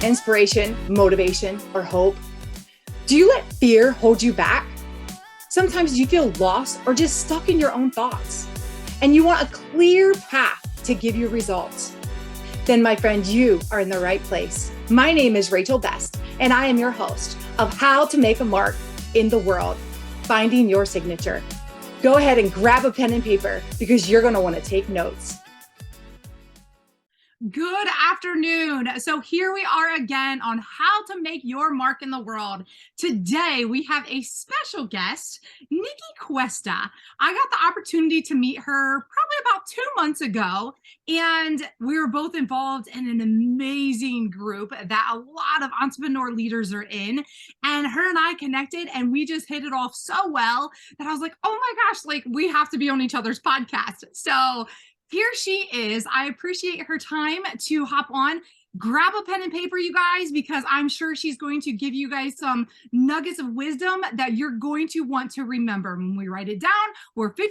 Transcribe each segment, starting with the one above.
inspiration, motivation, or hope? Do you let fear hold you back? Sometimes you feel lost or just stuck in your own thoughts, and you want a clear path to give you results. Then, my friend, you are in the right place. My name is Rachel Best, and I am your host of How to Make a Mark in the World, Finding Your Signature. Go ahead and grab a pen and paper because you're going to want to take notes. Good afternoon. So here we are again on how to make your mark in the world. Today we have a special guest, Nicky Cuesta. I got the opportunity to meet her probably about 2 months ago, and we were both involved in an amazing group that a lot of entrepreneur leaders are in. And her and I connected, and we just hit it off so well that I was like, oh my gosh, like we have to be on each other's podcast. So here she is. I appreciate her time to hop on. Grab a pen and paper, you guys, because I'm sure she's going to give you guys some nuggets of wisdom that you're going to want to remember. When we write it down, we're 50%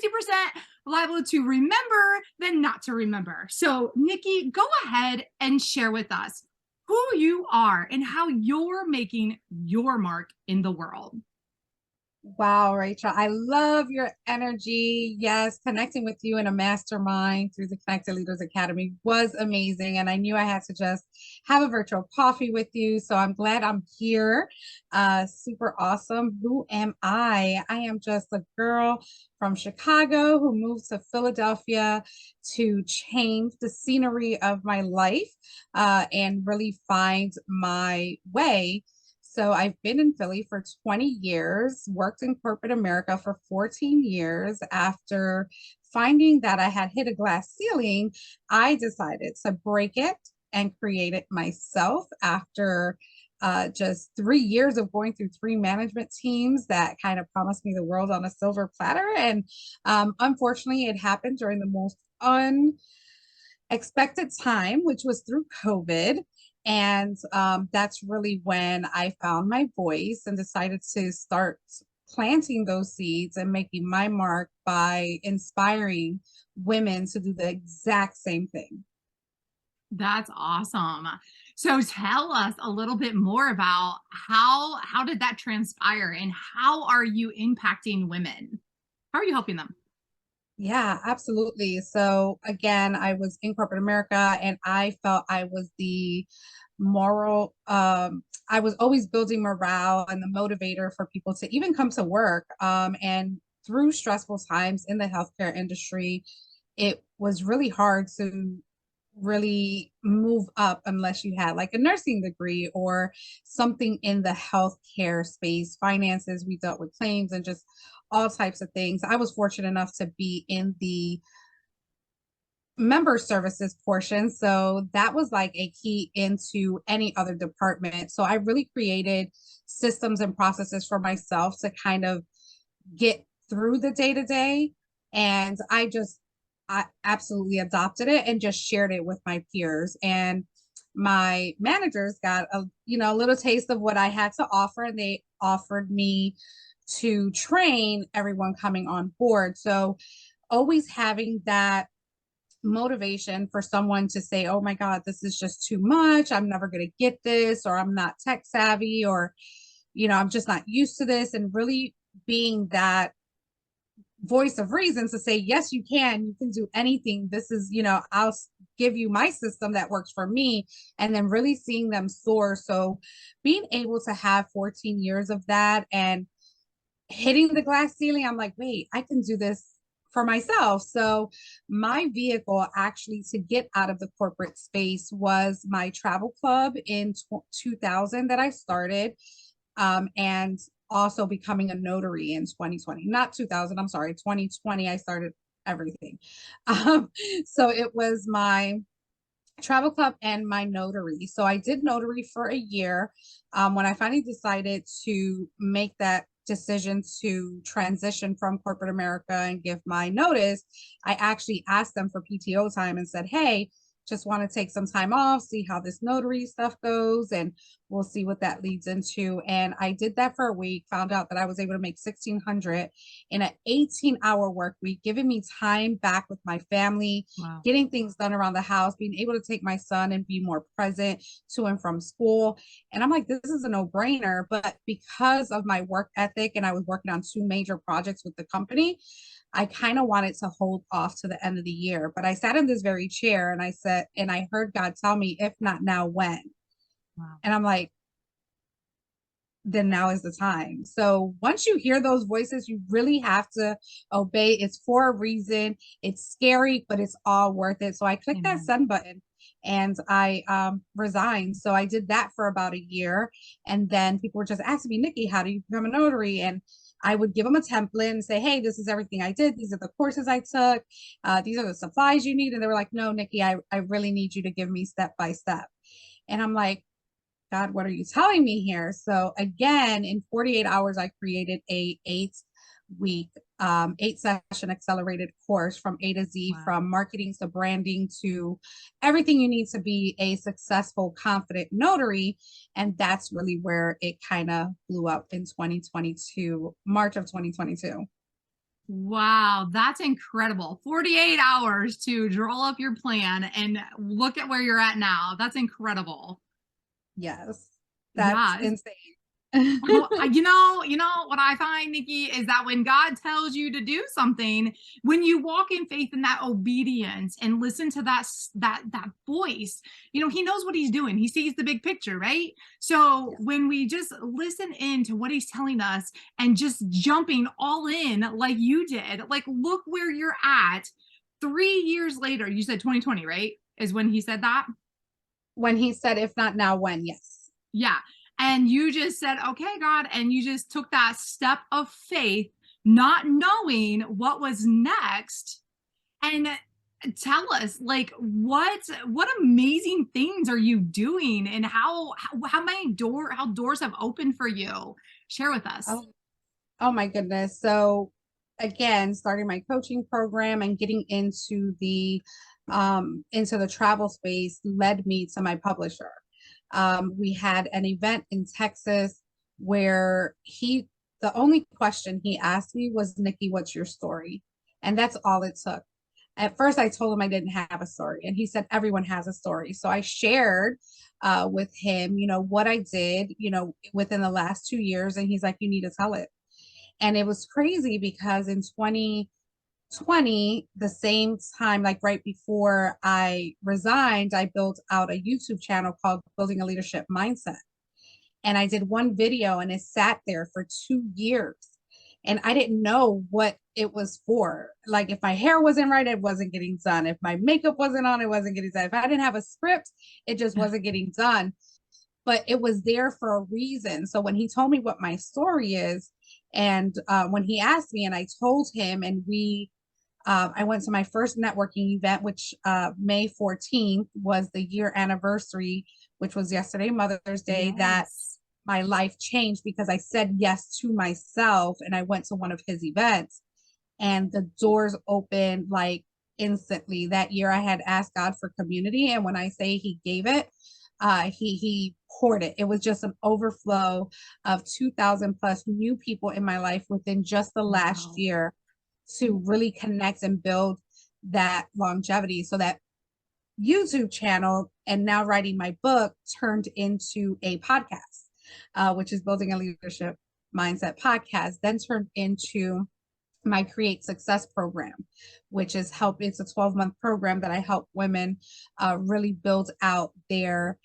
liable to remember than not to remember. So, Nicky, go ahead and share with us who you are and how you're making your mark in the world. Wow, Rachel, I love your energy. Yes, connecting with you in a mastermind through the Connected Leaders Academy was amazing. And I knew I had to just have a virtual coffee with you. So I'm glad I'm here. Super awesome. Who am I? I am just a girl from Chicago who moved to Philadelphia to change the scenery of my life and really find my way. So I've been in Philly for 20 years, worked in corporate America for 14 years. After finding that I had hit a glass ceiling, I decided to break it and create it myself after just 3 years of going through 3 management teams that kind of promised me the world on a silver platter. And unfortunately, it happened during the most unexpected time, which was through COVID. And that's really when I found my voice and decided to start planting those seeds and making my mark by inspiring women to do the exact same thing. That's awesome. So tell us a little bit more about how did that transpire and how are you impacting women? How are you helping them? Yeah, absolutely. So again, I was in corporate America and I felt I was the moral, I was always building morale and the motivator for people to even come to work. And through stressful times in the healthcare industry, it was really hard to really move up unless you had like a nursing degree or something in the healthcare space. Finances, we dealt with claims and just all types of things. I was fortunate enough to be in the member services portion. So that was like a key into any other department. So I really created systems and processes for myself to kind of get through the day to day. And I absolutely adopted it and just shared it with my peers. And my managers got a little taste of what I had to offer, and they offered me to train everyone coming on board. So always having that motivation for someone to say, oh my God, this is just too much. I'm never going to get this, or I'm not tech savvy, or, I'm just not used to this. And really being that voice of reason to say, yes, you can do anything. This is, I'll give you my system that works for me. And then really seeing them soar. So being able to have 14 years of that and hitting the glass ceiling, I'm like, wait, I can do this for myself. So my vehicle actually to get out of the corporate space was my travel club in 2000 that I started. And also becoming a notary in 2020, not 2000, I'm sorry, 2020, I started everything. So it was my travel club and my notary. So I did notary for a year. When I finally decided to make that decision to transition from corporate America and give my notice, I actually asked them for PTO time and said, hey, just want to take some time off, see how this notary stuff goes. And we'll see what that leads into. And I did that for a week, found out that I was able to make 1,600 in an 18-hour work week, giving me time back with my family, Wow. getting things done around the house, being able to take my son and be more present to and from school. And I'm like, this is a no-brainer. But because of my work ethic, and I was working on 2 major projects with the company, I kind of wanted to hold off to the end of the year. But I sat in this very chair and I said, and I heard God tell me, if not now, when? Wow. And I'm like, then now is the time. So once you hear those voices, you really have to obey. It's for a reason. It's scary, but it's all worth it. So I clicked that Amen. send button and I resigned. So I did that for about a year. And then people were just asking me, Nikki, how do you become a notary? And I would give them a template and say, hey, this is everything I did. These are the courses I took. These are the supplies you need. And they were like, no, Nikki, I really need you to give me step by step. And I'm like, God, what are you telling me here? So again, in 48 hours, I created a 8-week, 8-session accelerated course from A to Z, Wow. from marketing to branding to everything you need to be a successful, confident notary. And that's really where it kind of blew up in 2022, March of 2022. Wow, that's incredible. 48 hours to draw up your plan and look at where you're at now. That's incredible. Yes, that's Yeah. insane. Well, you know what I find, Nikki, is that when God tells you to do something, when you walk in faith and that obedience and listen to that voice, He knows what He's doing. He sees the big picture, right? So Yes. when we just listen in to what He's telling us and just jumping all in like you did, like look where you're at 3 years later. You said 2020, right? Is when He said that? When he said, if not now, when? Yes. Yeah. And you just said, okay, God. And you just took that step of faith, not knowing what was next. And tell us, like, what amazing things are you doing, and how many how doors have opened for you? Share with us. Oh my goodness. So again, starting my coaching program and getting into the travel space led me to my publisher. We had an event in Texas where the only question he asked me was, Nikki, what's your story? And that's all it took. At first, I told him I didn't have a story, and he said everyone has a story. So I shared with him, what I did, within the last 2 years, and he's like, you need to tell it. And it was crazy because in 2020, the same time, like right before I resigned, I built out a YouTube channel called Building a Leadership Mindset. And I did one video and it sat there for 2 years. And I didn't know what it was for. Like if my hair wasn't right, it wasn't getting done. If my makeup wasn't on, it wasn't getting done. If I didn't have a script, it just wasn't getting done. But it was there for a reason. So when he told me what my story is, and when he asked me and I told him, and I went to my first networking event, which May 14th was the year anniversary, which was yesterday, Mother's Day, that Yes. my life changed because I said yes to myself and I went to one of his events and the doors opened like instantly. That year I had asked God for community. And when I say he gave it, he poured it. It was just an overflow of 2,000 plus new people in my life within just the last Wow. year to really connect and build that longevity. So that YouTube channel and now writing my book turned into a podcast, which is Building a Leadership Mindset podcast, then turned into my Create Success program, which is it's a 12-month program that I help women really build out their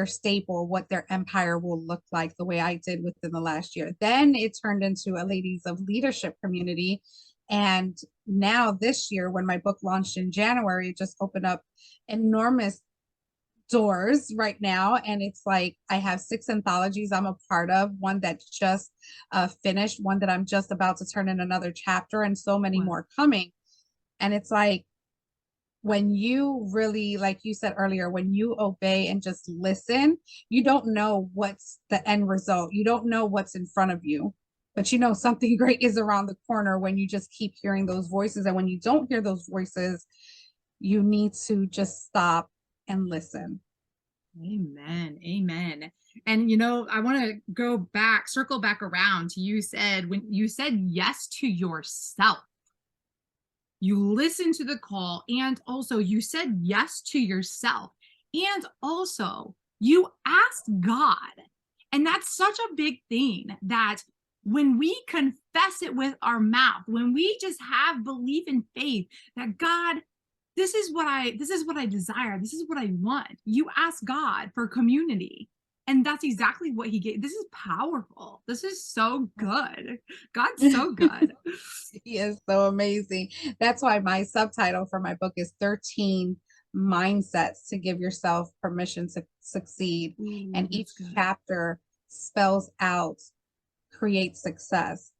staple, what their empire will look like, the way I did within the last year. Then it turned into a Ladies of Leadership community. And now this year, when my book launched in January, it just opened up enormous doors right now. And it's like I have 6 anthologies I'm a part of, one that just finished, one that I'm just about to turn in another chapter, and so many Wow. more coming. And it's like, when you really, like you said earlier, when you obey and just listen, you don't know what's the end result. You don't know what's in front of you, but you know something great is around the corner when you just keep hearing those voices. And when you don't hear those voices, you need to just stop and listen. Amen. Amen. And I want to circle back around to when you said yes to yourself. You listened to the call, and also you said yes to yourself, and also you asked God. And that's such a big thing, that when we confess it with our mouth, when we just have belief and faith that God, this is what I desire, this is what I want. You ask God for community. And that's exactly what he gave. This is powerful. This is so good. God's so good. He is so amazing. That's why my subtitle for my book is 13 Mindsets to Give Yourself Permission to Succeed. And each chapter spells out create success.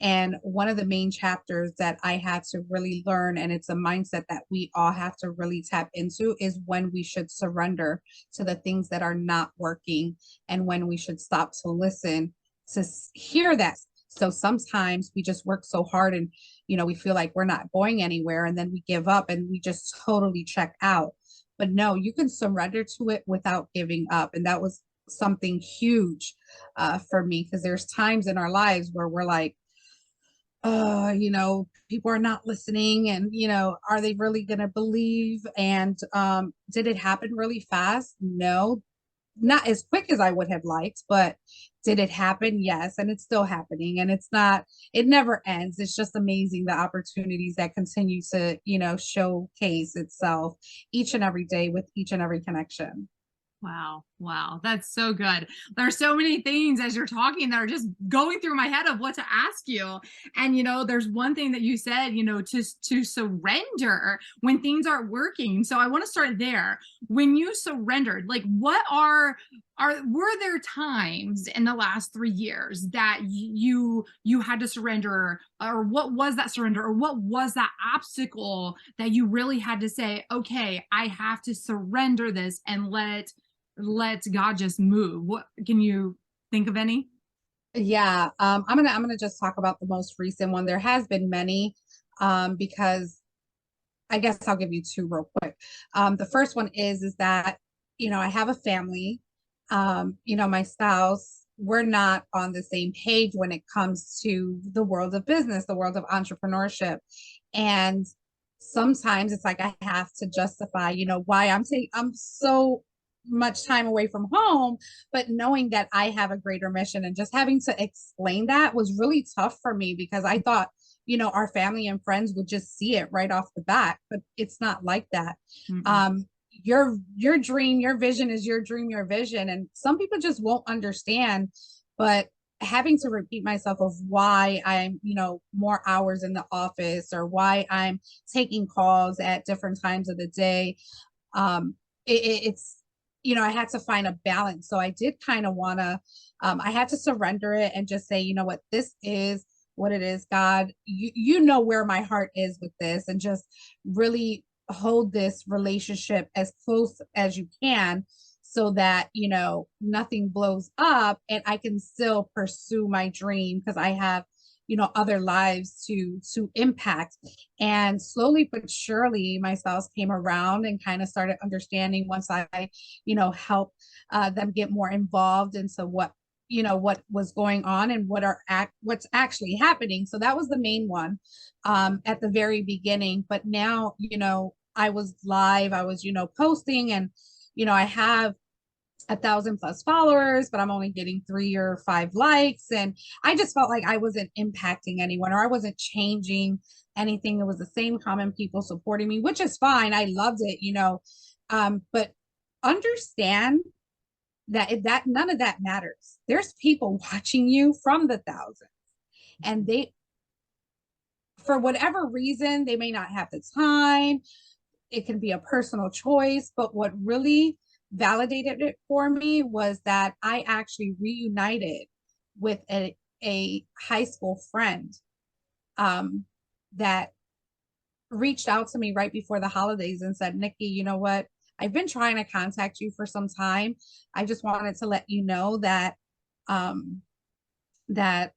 And one of the main chapters that I had to really learn, and it's a mindset that we all have to really tap into, is when we should surrender to the things that are not working and when we should stop to listen to hear that. So sometimes we just work so hard and, we feel like we're not going anywhere, and then we give up and we just totally check out. But no, you can surrender to it without giving up. And that was something huge for me, because there's times in our lives where we're like, people are not listening, and, are they really going to believe? And did it happen really fast? No, not as quick as I would have liked, but did it happen? Yes. And it's still happening, and it never ends. It's just amazing, the opportunities that continue to, showcase itself each and every day with each and every connection. Wow. Wow. That's so good. There are so many things as you're talking that are just going through my head of what to ask you. And, there's one thing that you said, to surrender when things aren't working. So I want to start there. When you surrendered, like, were there times in the last 3 years that you had to surrender, or what was that surrender, or what was that obstacle that you really had to say, okay, I have to surrender this and let God just move? What can you think of any? Yeah, I'm gonna just talk about the most recent one. There has been many, because I guess I'll give you two real quick. The first one is that, I have a family. My spouse, we're not on the same page when it comes to the world of business, the world of entrepreneurship. And sometimes it's like I have to justify, why I'm so much time away from home, but knowing that I have a greater mission, and just having to explain that was really tough for me, because I thought, our family and friends would just see it right off the bat, but it's not like that. Mm-hmm. Your dream, your vision is your dream, your vision. And some people just won't understand, but having to repeat myself of why I'm, more hours in the office, or why I'm taking calls at different times of the day. It's, I had to find a balance. So I did kind of want to, I had to surrender it and just say, what, this is what it is. God, you know where my heart is with this, and just really hold this relationship as close as you can, so that, nothing blows up and I can still pursue my dream, because I have, other lives to impact. And slowly but surely, my spouse came around and kind of started understanding, once I, help them get more involved into what was going on and what's actually happening. So that was the main one at the very beginning. But now, I was live, I was, posting, and, I have 1,000+ followers, but I'm only getting 3 or 5 likes. And I just felt like I wasn't impacting anyone, or I wasn't changing anything. It was the same common people supporting me, which is fine. I loved it, but understand that none of that matters. There's people watching you from the thousands, and they, for whatever reason, they may not have the time. It can be a personal choice, but what really validated it for me was that I actually reunited with a high school friend that reached out to me right before the holidays and said, Nikki, you know what? I've been trying to contact you for some time. I just wanted to let you know that that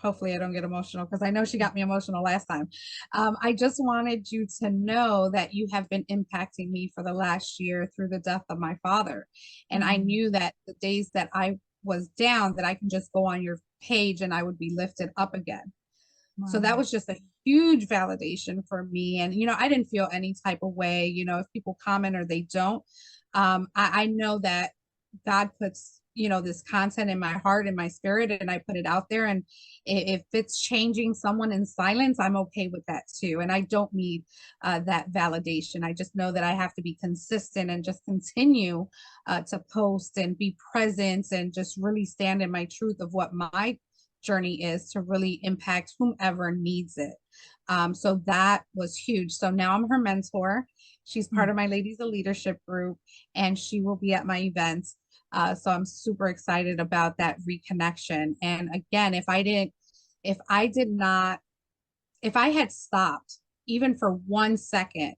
hopefully I don't get emotional because I know she got me emotional last time. I just wanted you to know that you have been impacting me for the last year through the death of my father. And I knew that the days that I was down, that I can just go on your page and I would be lifted up again. So that was just a huge validation for me. And, I didn't feel any type of way, if people comment or they don't. I know that God puts, this content in my heart and my spirit, and I put it out there. And if it's changing someone in silence, I'm okay with that too. And I don't need that validation. I just know that I have to be consistent and just continue to post and be present and just really stand in my truth of what my journey is to really impact whomever needs it. So that was huge. So now I'm her mentor. She's part of my Ladies of Leadership group, and she will be at my events. So I'm super excited about that reconnection. And again, if I had stopped even for 1 second,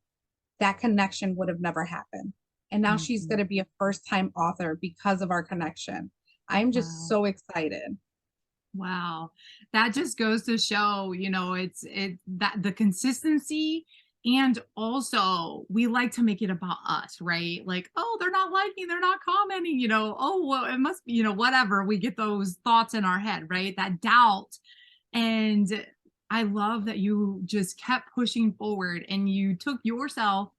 that connection would have never happened. And now she's going to be a first-time author because of our connection. I'm just so excited. Wow. That just goes to show, it's that the consistency, and also we like to make it about us, right? Like, oh, they're not liking, they're not commenting, oh, well, it must be, whatever. We get those thoughts in our head, right? That doubt. And I love that you just kept pushing forward, and you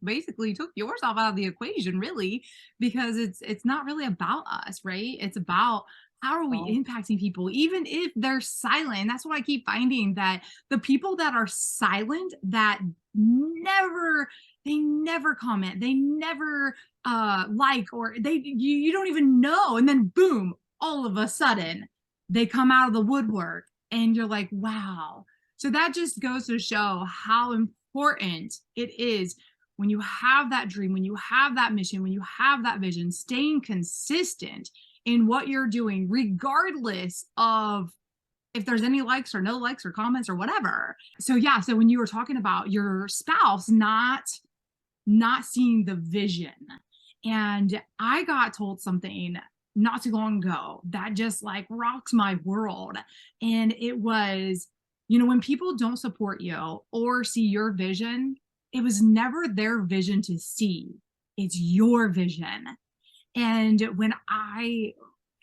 basically took yourself out of the equation, really, because it's not really about us, right? It's about how are we impacting people, even if they're silent. And that's what I keep finding, that the people that are silent, that they never comment, they never like, or you don't even know, and then boom, all of a sudden they come out of the woodwork, and you're like, wow. So that just goes to show how important it is when you have that dream, when you have that mission, when you have that vision, staying consistent in what you're doing, regardless of if there's any likes or no likes or comments or whatever. So yeah, so when you were talking about your spouse not seeing the vision, and I got told something not too long ago that just like rocked my world. And it was, when people don't support you or see your vision, it was never their vision to see, it's your vision. And when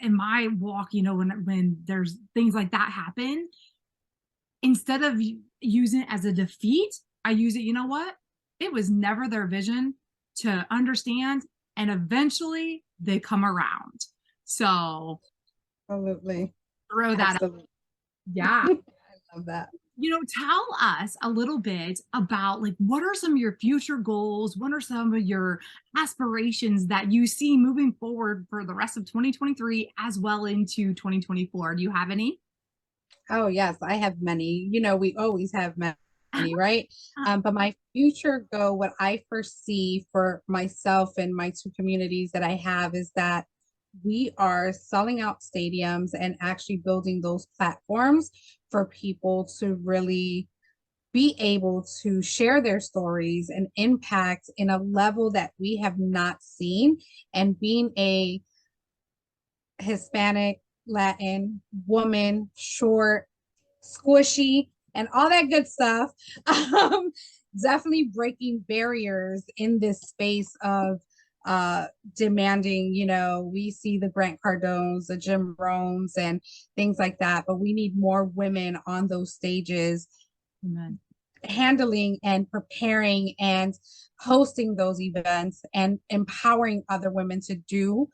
in my walk, when there's things like that happen, instead of using it as a defeat, I use it, what? It was never their vision to understand, and eventually they come around. So Absolutely. throw that Absolutely. out. Yeah. I love that. Tell us a little bit about, like, what are some of your future goals? What are some of your aspirations that you see moving forward for the rest of 2023 as well into 2024? Do you have any? Oh, yes, I have many. We always have many, right? But my future goal, what I foresee for myself and my two communities that I have, is that we are selling out stadiums and actually building those platforms for people to really be able to share their stories and impact in a level that we have not seen. And being a Hispanic, Latin woman, short, squishy, and all that good stuff, definitely breaking barriers in this space of demanding, we see the Grant Cardones, the Jim Rohns, and things like that, but we need more women on those stages. Amen. Handling and preparing and hosting those events and empowering other women to do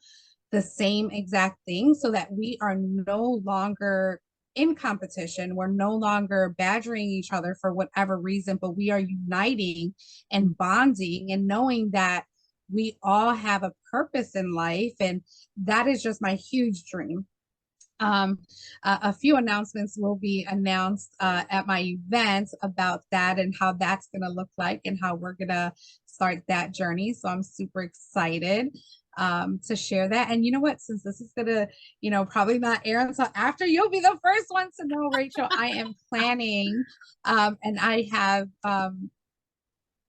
the same exact thing, so that we are no longer in competition. We're no longer badgering each other for whatever reason, but we are uniting and bonding and knowing that we all have a purpose in life. And that is just my huge dream. A few announcements will be announced at my event about that and how that's going to look like and how we're going to start that journey. So I'm super excited to share that. And you know what, since this is going to, probably not air until after, you'll be the first one to know, Rachel. I am planning and I have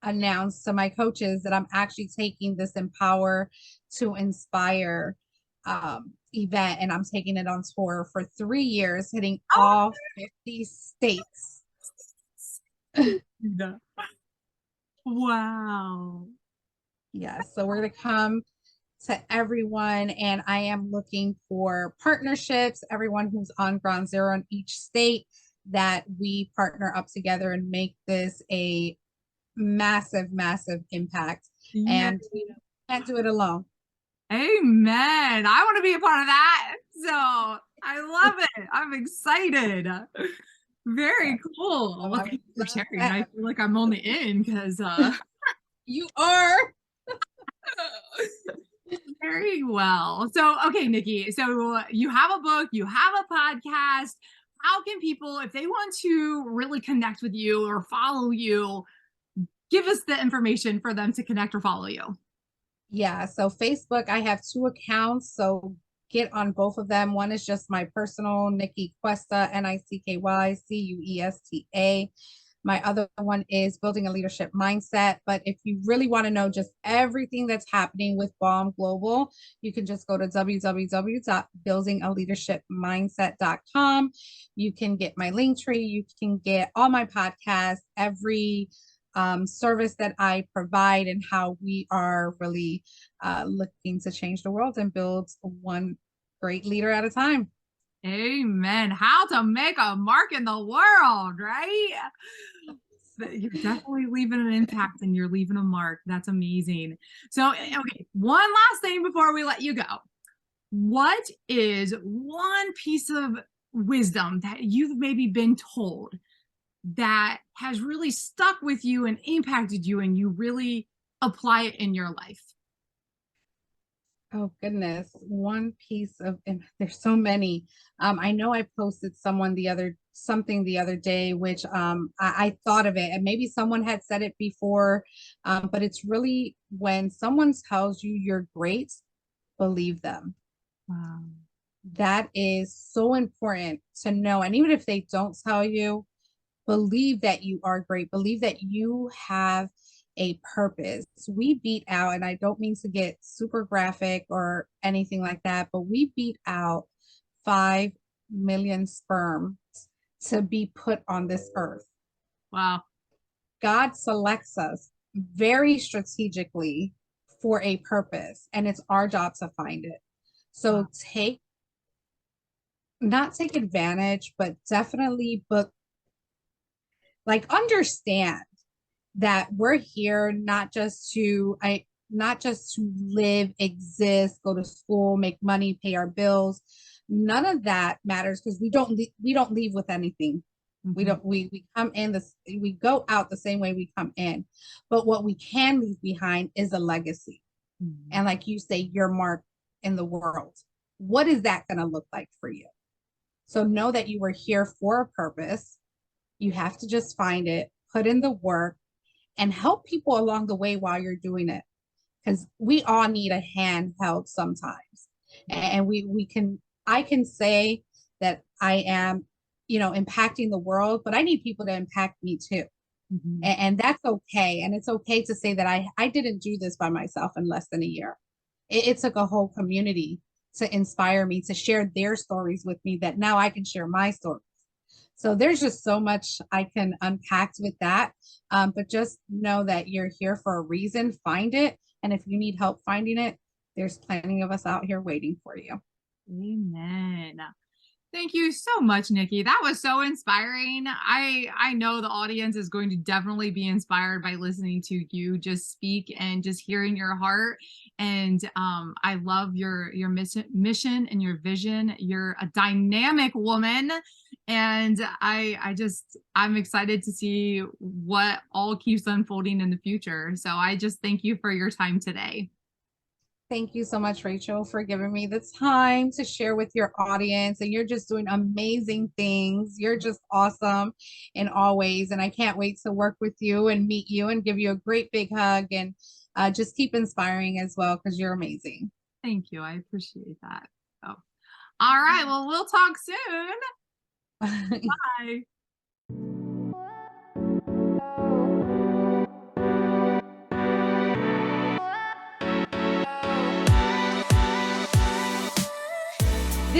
announced to my coaches that I'm actually taking this Empower to Inspire event, and I'm taking it on tour for 3 years, hitting Oh, all 50 states. no. Wow. Yeah, so we're going to come to everyone, and I am looking for partnerships, everyone who's on ground zero in each state, that we partner up together and make this a massive, massive impact. Yeah. And can't do it alone. Amen. I want to be a part of that. So I love it. I'm excited. Very cool. So Well, I thank would you for love sharing. to I have feel like I'm only in because you are. very well. So, okay, Nikki. So you have a book, you have a podcast. How can people, if they want to really connect with you or follow you, give us the information for them to connect or follow you? Yeah, so Facebook, I have 2 accounts, so get on both of them. One is just my personal, Nicky Cuesta, NICKYCUESTA. My other one is Building a Leadership Mindset. But if you really want to know just everything that's happening with Bomb Global, you can just go to www.buildingaleadershipmindset.com. You can get my link tree. You can get all my podcasts, every service that I provide, and how we are really looking to change the world and build one great leader at a time. Amen. How to make a mark in the world, right? You're definitely leaving an impact and you're leaving a mark. That's amazing. So, okay, one last thing before we let you go. What is one piece of wisdom that you've maybe been told that has really stuck with you and impacted you and you really apply it in your life? Oh goodness, one piece of, and there's so many. I know I posted something the other day, which I thought of it, and maybe someone had said it before, but it's really, when someone tells you you're great, believe them. Wow. That is so important to know. And even if they don't tell you, believe that you are great, believe that you have a purpose. We beat out, and I don't mean to get super graphic or anything like that, but we beat out 5 million sperm to be put on this earth. Wow. God selects us very strategically for a purpose, and it's our job to find it. So Wow. not take advantage, but definitely, but like, understand that we're here not just to live, exist, go to school, make money, pay our bills. None of that matters, because we don't leave with anything. We Mhm. don't we come in this we go out the same way we come in. But what we can leave behind is a legacy. Mhm. And like you say, your mark in the world. What is that going to look like for you? So know that you were here for a purpose. You have to just find it, put in the work, and help people along the way while you're doing it. Because we all need a hand held sometimes. And I can say that I am, impacting the world, but I need people to impact me too. Mhm. And that's okay. And it's okay to say that I didn't do this by myself in less than a year. It took a whole community to inspire me, to share their stories with me, that now I can share my story. So there's just so much I can unpack with that. But just know that you're here for a reason. Find it. And if you need help finding it, there's plenty of us out here waiting for you. Amen. Thank you so much, Nikki. That was so inspiring. I know the audience is going to definitely be inspired by listening to you just speak and just hearing your heart. And I love your mission and your vision. You're a dynamic woman, and I'm excited to see what all keeps unfolding in the future. So I just thank you for your time today. Thank you so much, Rachel, for giving me the time to share with your audience. And you're just doing amazing things. You're just awesome in all ways. And I can't wait to work with you and meet you and give you a great big hug, and just keep inspiring as well, because you're amazing. Thank you. I appreciate that. So, all right. Well, we'll talk soon. Bye.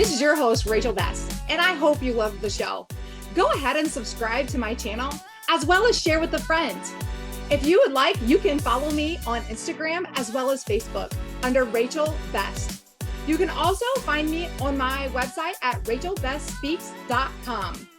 This is your host, Rachel Best, and I hope you loved the show. Go ahead and subscribe to my channel, as well as share with a friend. If you would like, you can follow me on Instagram as well as Facebook under Rachel Best. You can also find me on my website at rachelbestspeaks.com.